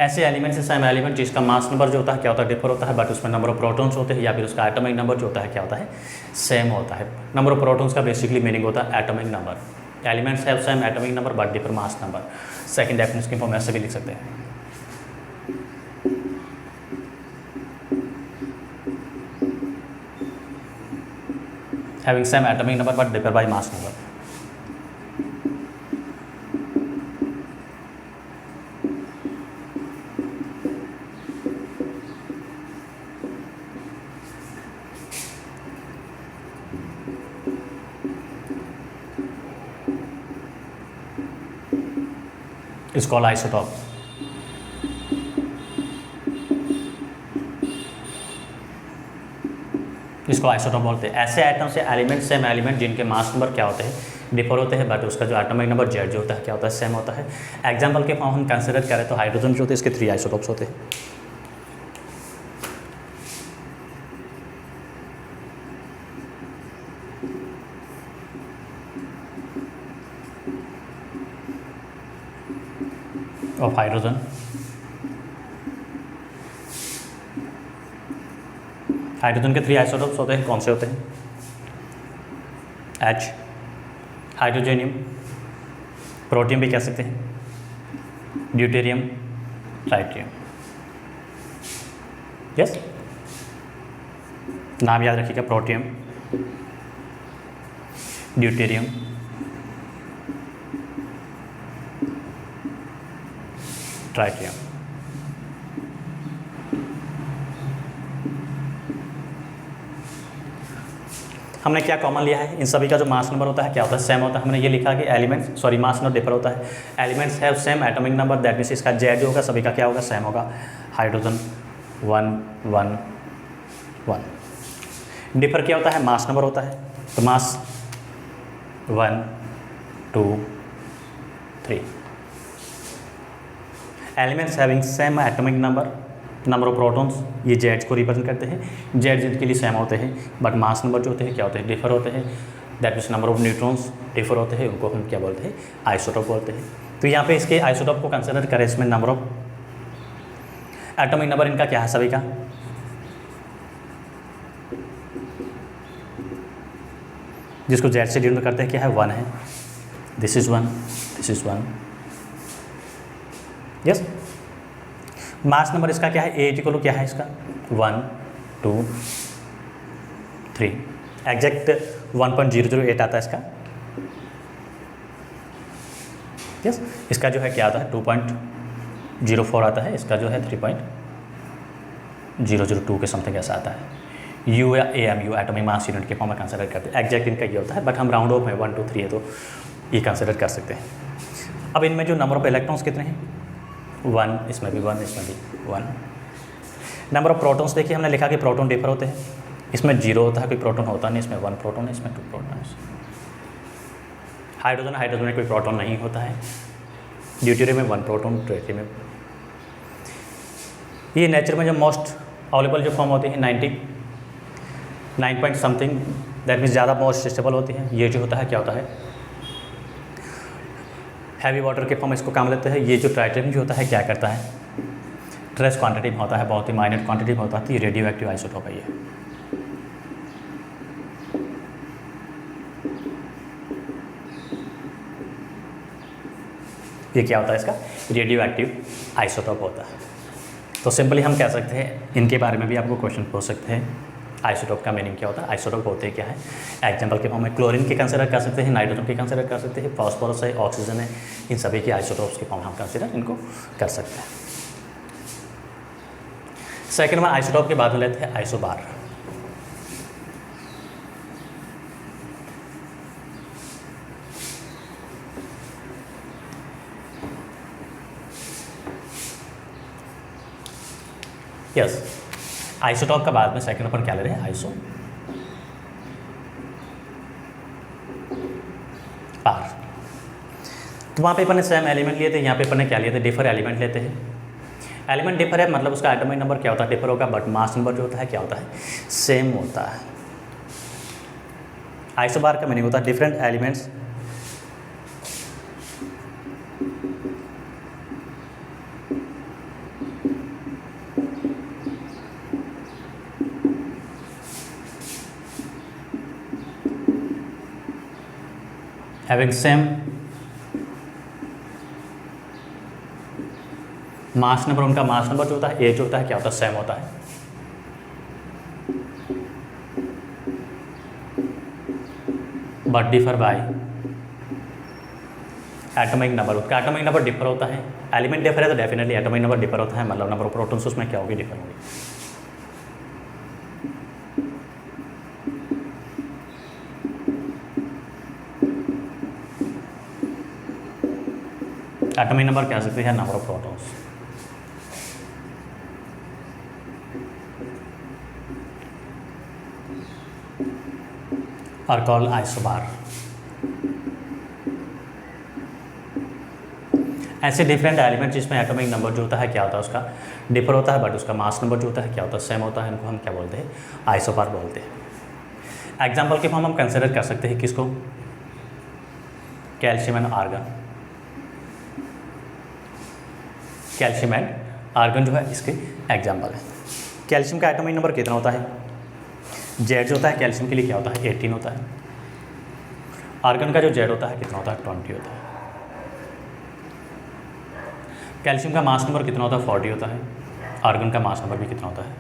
ऐसे एलिमेंट से सेम एलिमेंट जिसका मास नंबर जो होता है क्या होता है डिफर होता है, बट उसमें नंबर ऑफ प्रोटॉन्स होते हैं या फिर उसका एटॉमिक नंबर जो होता है क्या होता है सेम होता है। नंबर ऑफ प्रोटॉन्स का बेसिकली मीनिंग होता है atomic number. Elements have same atomic number but differ mass number. Second definition की फॉर्म ऐसे भी लिख सकते हैं। Having same atomic number but differ by mass number. is called isotope. इसको आइसोटॉप बोलते हैं। ऐसे एटम से एलिमेंट सेम एलिमेंट जिनके मास नंबर क्या होते हैं डिफर होते हैं, बट उसका जो एटॉमिक नंबर जेड जो होता है क्या होता है सेम होता है। एग्जाम्पल के फॉर्म हम कंसिडर करें तो हाइड्रोजन जो होते हैं इसके 3 आइसोटॉप्स होते हैं। ऑफ हाइड्रोजन, हाइड्रोजन के 3 आइसोटॉप्स होते हैं। कौन से होते हैं? H, हाइड्रोजेनियम, प्रोटियम भी कह सकते हैं, ड्यूटेरियम, ट्राइटियम। यस, नाम याद रखिएगा, प्रोटियम, ड्यूटेरियम, ट्राइटियम। हमने क्या कॉमन लिया है? इन सभी का जो मास नंबर होता है क्या होता है सेम होता है। हमने ये लिखा कि एलिमेंट्स मास नंबर डिफर होता है। Elements have same atomic number, that means इसका जेड जो होगा सभी का क्या होगा सेम होगा। हाइड्रोजन 1 1 1। डिफर क्या होता है? मास नंबर होता है। तो मास 1 2 3। Elements having same atomic number, number of protons, ये जेड्स को रिप्रेजेंट करते हैं। जेड जिनके लिए सेम होते हैं, बट मास नंबर जो होते हैं क्या होते हैं डिफर होते हैं। That means number of neutrons differ होते हैं, उनको हम क्या बोलते हैं आइसोटॉप बोलते हैं। तो यहाँ पे इसके आइसोटॉप को कंसिडर करें, इसमें नंबर ऑफ एटॉमिक नंबर इनका क्या है सभी का? जिसको जेड से डिनोट करते हैं क्या है 1 है। This is 1, this is 1। Yes, mass number इसका क्या है? ए इक्वल क्या है इसका 1 2 3। एग्जैक्ट 1.008 आता है इसका। यस, इसका जो है क्या आता है 2.04 आता है। इसका जो है 3.002 के समथिंग ऐसा आता है। यू या AMU एटॉमिक मास यूनिट के फॉर्म में कंसिडर करते हैं। एग्जैक्ट इनका ये होता है, बट हम राउंड ऑफ में 1 2 3 है तो ये कंसिडर कर सकते हैं। अब इनमें जो नंबर ऑफ इलेक्ट्रॉन्स कितने हैं? 1, इसमें भी 1, इसमें भी 1। नंबर ऑफ प्रोटॉन्स देखिए, हमने लिखा कि प्रोटॉन डिफर होते हैं। इसमें 0 होता है, कोई प्रोटॉन होता नहीं। इसमें 1 प्रोटॉन है, इसमें 2 प्रोटॉन। हाइड्रोजन में कोई प्रोटॉन नहीं होता है। ड्यूटेरियम में 1 प्रोटॉन, ट्रिटियम में। ये नेचर में जो मोस्ट अवेलेबल जो फॉर्म होती है 9 पॉइंट समथिंग, दैट मीन्स ज़्यादा मोस्ट स्टेबल होती है। ये जो होता है क्या होता है हैवी वाटर के फॉर्म, इसको काम लेते हैं। ये जो ट्राइटियम जो होता है क्या करता है ट्रेस क्वांटिटी में होता है, बहुत ही माइनर क्वांटिटी में होता है। तो ये रेडियो एक्टिव आइसोटोप है। ये ये क्या होता है इसका रेडियो एक्टिव आइसोटोप होता है। तो सिंपली हम कह सकते हैं इनके बारे में भी आपको क्वेश्चन पूछ सकते हैं, आइसोटोप का मीनिंग क्या होता है, आइसोटोप होते क्या है। एग्जांपल के फॉर्म में क्लोरीन के कंसिडर कर सकते हैं, नाइट्रोजन के कंसिडर कर सकते हैं, फॉस्फोरस है, ऑक्सीजन है, इन सभी के आइसोटोप्स के फॉर्म हम कंसिडर इनको कर सकते हैं। सेकेंड वन आइसोटोप के बाद में लेते हैं आइसोबार। यस, आइसोटोप का बाद में सेकंड अपन क्या ले रहे हैं, आइसो बार। तो वहाँ पे अपन ने सेम एलिमेंट लिए थे, यहाँ पे अपन ने क्या लिए थे, डिफर एलिमेंट लेते हैं। एलिमेंट डिफर है मतलब उसका एटॉमिक नंबर क्या होता है, डिफर होगा, बट मास नंबर जो होता है क्या होता है, सेम होता है। आइसोबार का मीनिंग होता है different elements having same mass number, उनका मास नंबर जो होता है ए जो होता है क्या होता है, सेम होता है। But differ by atomic number, उसका एटॉमिक नंबर डिफर होता है। एलिमेंट डिफर है तो डेफिनेटली एटॉमिक नंबर डिफर होता है, मतलब नंबर ऑफ प्रोटॉन्स उसमें क्या होगी, डिफर होगी। एटॉमिक नंबर कह सकते हैं number of protons. Are called isobar. ऐसे डिफरेंट एलिमेंट जिसमें एटॉमिक नंबर जो होता है क्या होता है, उसका डिफर होता है, बट उसका मास नंबर जो होता है क्या होता है, सेम होता है, इनको हम क्या बोलते हैं, आइसोबार बोलते हैं। एग्जाम्पल के फॉर्म हम कंसिडर कर सकते हैं किसको, calcium and argon. Calcium and argon जो है इसके एग्जाम्पल है। कैल्शियम का एटॉमिक नंबर कितना होता है, जेड जो होता है कैल्शियम के लिए क्या होता है, 18 होता है। आर्गन का जो जेड होता है कितना होता है, 20 होता है। कैल्शियम का मास नंबर कितना होता है, 40 होता है। आर्गन का मास नंबर भी कितना होता है,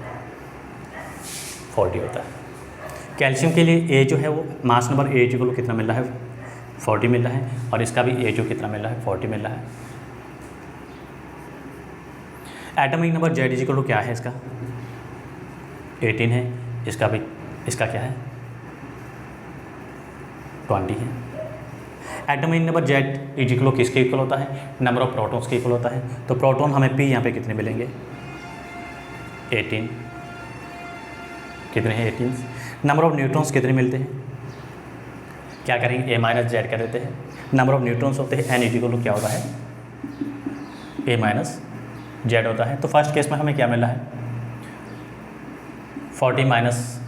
40 होता है। कैल्शियम के लिए ए जो है वो मास नंबर ए को कितना मिल रहा है, 40 मिल रहा है, और इसका भी ए जो कितना मिल रहा है, 40 मिल रहा है। एटॉमिक नंबर जेड इक्वल क्या है, इसका 18 है, इसका भी, इसका क्या है, 20 है। एटॉमिक नंबर जेड इक्वल किसके इक्वल होता है, नंबर ऑफ प्रोटॉन्स के इक्वल होता है। तो प्रोटॉन हमें पी यहाँ पे कितने मिलेंगे, 18, कितने हैं 18। नंबर ऑफ न्यूट्रॉन्स कितने मिलते हैं, क्या करेंगे, ए माइनस जेड कर देते हैं। नंबर ऑफ न्यूट्रॉन्स होते हैं एन इक्वल क्या होता है, ए माइनस जेड होता है। तो फर्स्ट केस में हमें क्या मिला है, 40 माइनस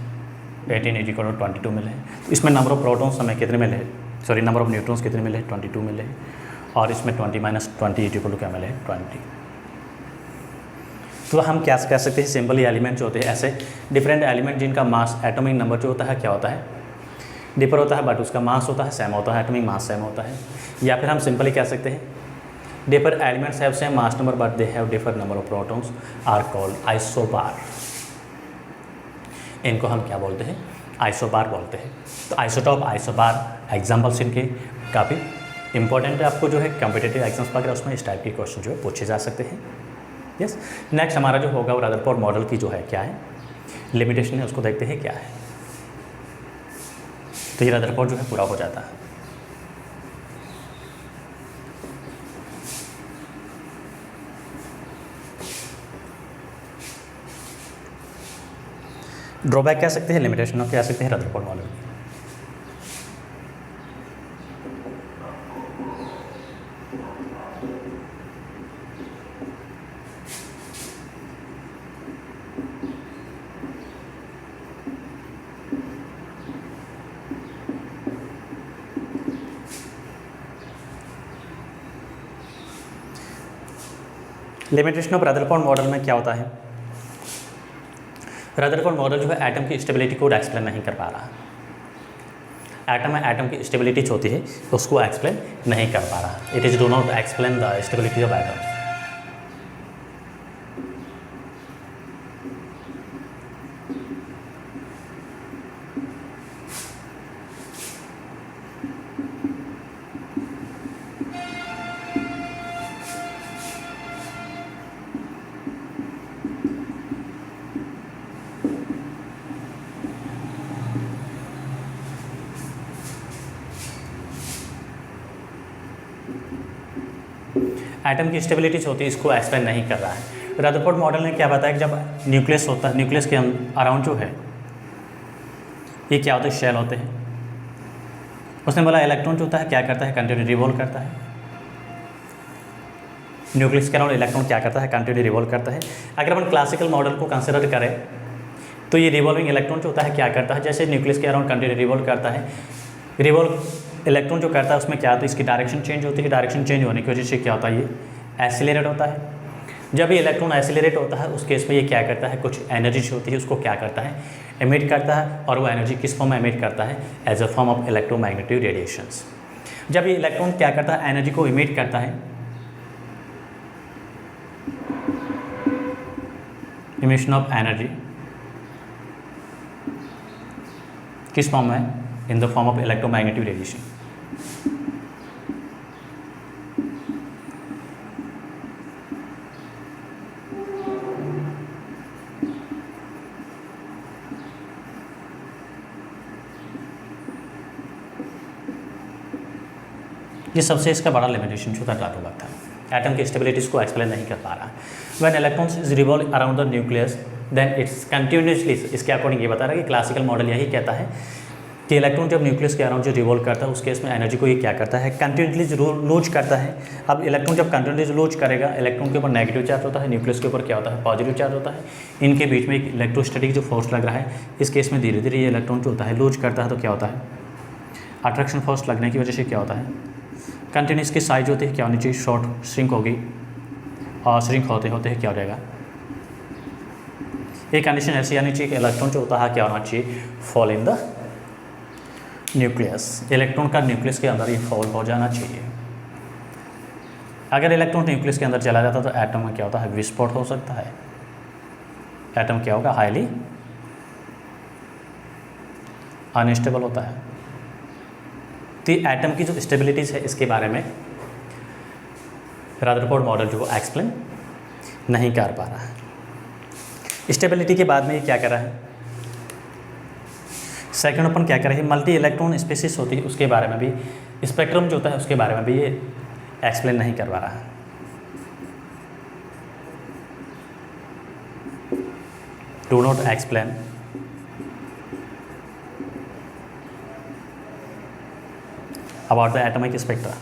18 इक्वल 22 मिले हैं। तो इसमें नंबर ऑफ प्रोटॉन्स हमें कितने मिले हैं, सॉरी नंबर ऑफ न्यूट्रॉन्स कितने मिले हैं, 22 मिले हैं। और इसमें 20 माइनस 20 इक्वल क्या मिले हैं, 20। तो हम क्या कह सकते हैं, सिंपली एलिमेंट जो होते हैं ऐसे डिफरेंट एलिमेंट जिनका मास एटॉमिक नंबर जो होता है क्या होता है, डिफर होता है, बट उसका मास होता है सेम होता है, एटॉमिक मास सेम होता है। या फिर हम सिंपली कह सकते हैं differ elements have same mass number but they have differ number of protons are called isobar. इनको हम क्या बोलते हैं, आइसोबार बोलते हैं। तो आइसोटॉप, आइसोबार एग्जाम्पल्स इनके काफ़ी इंपॉर्टेंट है, आपको जो है कॉम्पिटिटिव एग्जाम्स वगैरह उसमें इस टाइप के क्वेश्चन जो है पूछे जा सकते हैं। यस, नेक्स्ट हमारा जो होगा वो रदरफोर्ड मॉडल की जो है क्या है, लिमिटेशन है, उसको देखते हैं क्या है। तो ये रदरफोर्ड जो है पूरा हो जाता है। ड्रॉबैक कह सकते हैं, लिमिटेशन कह सकते हैं Rutherford model. Limitation of Rutherford model में क्या होता है, रदरफोर्ड मॉडल जो है एटम की स्टेबिलिटी को एक्सप्लेन नहीं कर पा रहा। एटम है, एटम की स्टेबिलिटी होती है उसको एक्सप्लेन नहीं कर पा रहा। It is do not explain the stability of atom. Atom की स्टेबिलिटीज होती है इसको एक्सप्लेन नहीं कर रहा है। रदरफोर्ड मॉडल ने क्या बताया कि जब न्यूक्लियस होता है, न्यूक्लियस के अराउंड जो है ये क्या होता है, शेल होते हैं। उसने बोला इलेक्ट्रॉन जो होता है क्या करता है, कंटिन्यू रिवॉल्व करता है। न्यूक्लियस के अराउंड इलेक्ट्रॉन क्या करता है, कंटिन्यू रिवॉल्व करता है। अगर अपन क्लासिकल मॉडल को कंसिडर करें तो ये रिवॉल्विंग इलेक्ट्रॉन जो होता है क्या करता है, जैसे न्यूक्लियस के अराउंड कंटिन्यू रिवॉल्व करता है, रिवॉल्व इलेक्ट्रॉन जो करता है उसमें क्या होता है, इसकी डायरेक्शन चेंज होती है। डायरेक्शन चेंज होने की वजह से क्या होता है, ये एक्सीलरेट होता है। जब ये इलेक्ट्रॉन एक्सीलरेट होता है उस केस में ये क्या करता है, कुछ एनर्जी जो होती है उसको क्या करता है, एमिट करता है। और वो एनर्जी किस फॉर्म में एमिट करता है, as a form of electromagnetic radiations. जब ये इलेक्ट्रॉन क्या करता है, एनर्जी को इमिट करता है, इमिशन ऑफ एनर्जी किस फॉर्म में, in the form of electromagnetic radiation. ये सबसे इसका बड़ा लिमिटेशन जो था डार्क था, एटम की स्टेबिलिटीज को एक्सप्लेन नहीं कर पा रहा है। When electrons is revolve around the nucleus then its continuously, इसके अकॉर्डिंग ये बता रहा है कि क्लासिकल मॉडल यही कहता है कि इलेक्ट्रॉन जब न्यूक्लियस के अराउंड जो रिवॉल्व करता है उस केस में एनर्जी को ये क्या करता है, कंटिन्यूसली लूज करता है। अब इलेक्ट्रॉन जब कंटिन्यूसली लूज करेगा, इलेक्ट्रॉन के ऊपर नेगेटिव चार्ज होता है, न्यूक्लियस के ऊपर क्या होता है, पॉजिटिव चार्ज होता है। इनके बीच में एक इलेक्ट्रोस्टैटिक जो फोर्स लग रहा है, इस केस में धीरे धीरे ये इलेक्ट्रॉन जो होता है लूज करता है तो क्या होता है, अट्रैक्शन फोर्स लगने की वजह से क्या होता है, कंटिन्यूस की साइज होती है क्या होनी चाहिए, शॉर्ट श्रिंक होगी। और श्रिंक होते होते क्या हो जाएगा, एक कंडीशन ऐसी आनी चाहिए कि इलेक्ट्रॉन जो होता है क्या होना चाहिए, fall in the nucleus. Electron का न्यूक्लियस के अंदर ये फॉल हो जाना चाहिए। अगर इलेक्ट्रॉन न्यूक्लियस के अंदर चला जाता तो एटम में क्या होता है, विस्फोट हो सकता है। एटम क्या होगा, हाईली अनस्टेबल होता है। तो एटम की जो स्टेबिलिटीज़ है इसके बारे में रदरफोर्ड मॉडल जो एक्सप्लेन नहीं कर पा रहा है। स्टेबिलिटी के बाद में ये क्या कर रहा है, सेकंड अपन क्या कर रहे हैं, मल्टी इलेक्ट्रॉन स्पीसीज होती है उसके बारे में भी, स्पेक्ट्रम जो होता है उसके बारे में भी ये एक्सप्लेन नहीं कर पा रहा है। Do not explain about the atomic spectra.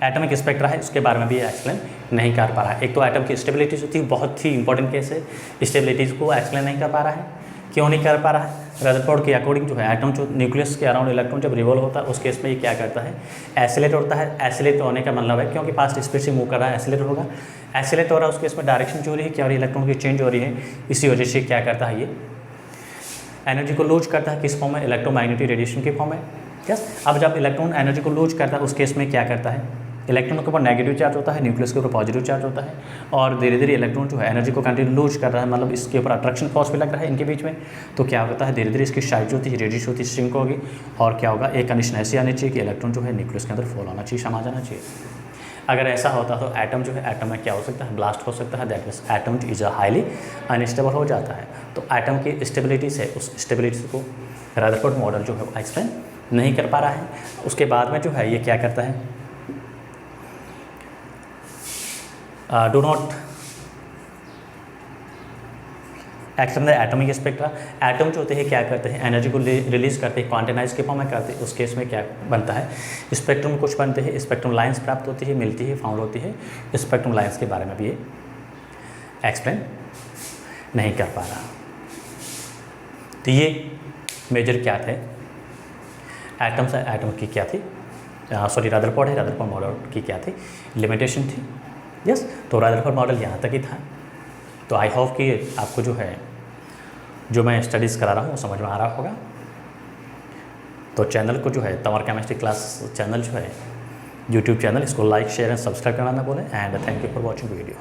Atomic spectra है उसके बारे में भी एक्सप्लेन नहीं कर पा रहा है। एक तो एटम की स्टेबिलिटीज होती है, बहुत ही इंपॉर्टेंट केस है, स्टेबिलिटीज़ को एक्सप्लेन नहीं कर पा रहा है। क्यों नहीं कर पा रहा है, रदरफोर्ड के अकॉर्डिंग जो है एटम जो न्यूक्लियस के अराउंड इलेक्ट्रॉन जब रिवॉल्व होता है उस केस में ये क्या करता है, एसिलेट होता है। एसिलेट होने का मतलब है क्योंकि फास्ट स्पीड से मूव कर रहा है, एसिलेट होगा। एसिलेट हो रहा है उस केस में डायरेक्शन जो हो रही है क्या हो रही है, इलेक्ट्रॉन की चेंज हो रही है। इसी वजह से क्या करता है, ये एनर्जी को लूज करता है, किस फॉर्म में, इलेक्ट्रोमैग्नेटिक रेडिएशन के फॉर्म में। यस, अब जब इलेक्ट्रॉन एनर्जी को लूज करता है उस केस में क्या करता है, इलेक्ट्रॉन के ऊपर नेगेटिव चार्ज होता है, न्यूक्लियस के ऊपर पॉजिटिव चार्ज होता है। और धीरे धीरे इलेक्ट्रॉन जो है एनर्जी को कंटिन्यू लूज कर रहा है, मतलब इसके ऊपर अट्रैक्शन फोर्स भी लग रहा है इनके बीच में। तो क्या होता है, धीरे धीरे इसकी साइज होती है, रेडियस होती है, श्रिंक होगी। और क्या होगा, एक कंडीशन ऐसी आनी चाहिए कि इलेक्ट्रॉन जो है न्यूक्लियस के अंदर फॉल होना चाहिए, समा जाना चाहिए। अगर ऐसा होता तो एटम जो है, एटम में क्या हो सकता है, ब्लास्ट हो सकता है। That means atom is a highly unstable हो जाता है। तो एटम की स्टेबिलिटी से उस स्टेबिलिटी को रदरफोर्ड मॉडल जो है वो एक्सप्लेन नहीं कर पा रहा है। उसके बाद में जो है ये क्या करता है, do not explain the atomic spectra. Atom जो होते हैं क्या करते हैं, एनर्जी को रिलीज करते हैं, क्वांटिनाइज के फॉर्म में करते हैं। उस केस में क्या बनता है, स्पेक्ट्रम कुछ बनते हैं, स्पेक्ट्रम लाइंस प्राप्त होती है, मिलती है, फाउंड होती है। स्पेक्ट्रम लाइंस के बारे में भी ये एक्सप्लेन नहीं कर पा रहा। तो ये मेजर क्या थे, एटम से एटम की क्या थी, सॉरी रदरफोर्ड है, रदरफोर्ड मॉडल की क्या थी, लिमिटेशन थी। यस, तो रदरफोर्ड मॉडल यहाँ तक ही था। तो आई होप कि आपको जो है जो मैं स्टडीज़ करा रहा हूँ वो समझ में आ रहा होगा। तो चैनल को जो है तंवर केमिस्ट्री क्लास चैनल जो है यूट्यूब चैनल, इसको लाइक शेयर एंड सब्सक्राइब करना ना भूलें। And thank you for watching video.